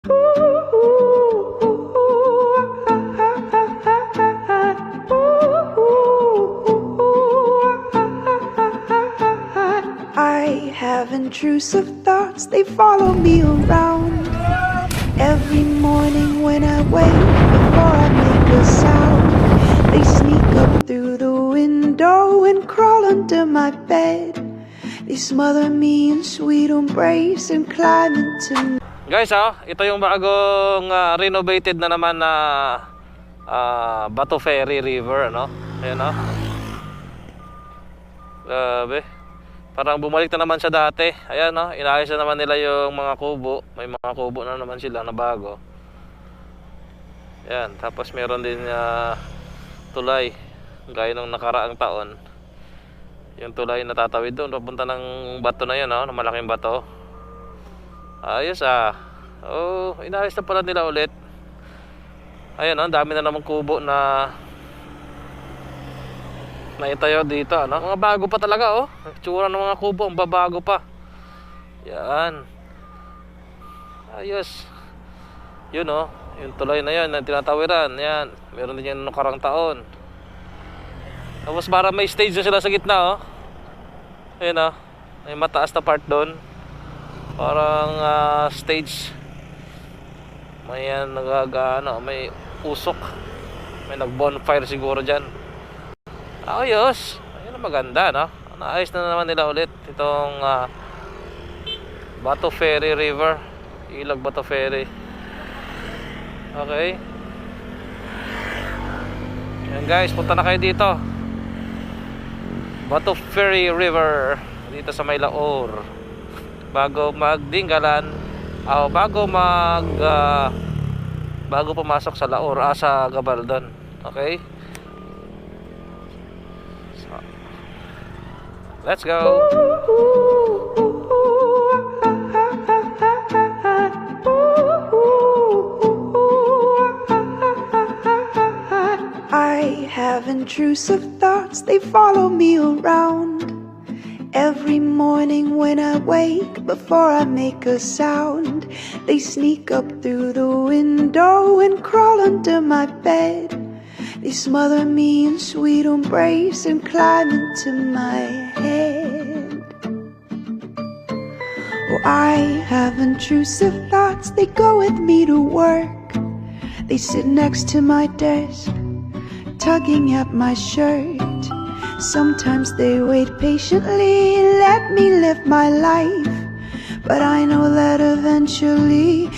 I have intrusive thoughts, they follow me around. Every morning when I wake, before I make a sound, they sneak up through the window and crawl under my bed. They smother me in sweet embrace and climb into me. Guys, ito yung bagong renovated na naman na Bato Ferry River, no? Ayan, no? Grabe. Parang bumalik na naman siya dati. Ayan, no? Inayos na naman nila yung mga kubo. May mga kubo na naman sila na bago. Ayan, tapos meron din tulay. Gaya nung nakaraang taon. Yung tulay na tatawid doon, papunta ng bato na yun, no? Ng malaking bato. Ayos, oh, inayos na pala nila ulit. Ayan, no? Dami na namang kubo na naitayo dito, ano? Mga bago pa talaga, oh. Tsura ng mga kubo, ang babago pa. Yan. Ayos. Yun, oh. Yung tulay na yan, na tinatawiran. Yan. Meron din yan nung karang taon. Tapos para may stage na sila sa gitna, oh. Ayun, oh. May mataas na part doon. Parang stage. May may usok. May nag-bonfire siguro dyan. Ayos. Ayun, maganda, no? Naayos na naman nila ulit itong Bato Ferry River. Ilog Bato Ferry. Okay. Yan guys, punta na kayo dito. Bato Ferry River dito sa May Laor. Bago magdinggalan, bago pumasok sa Laor, sa Gabaldon. Okay? So, let's go. I have intrusive thoughts, they follow me around. Every morning when I wake, before I make a sound, they sneak up through the window and crawl under my bed. They smother me in sweet embrace and climb into my head. Oh, I have intrusive thoughts, they go with me to work. They sit next to my desk, tugging at my shirt. Sometimes they wait patiently, let me live my life. But I know that eventually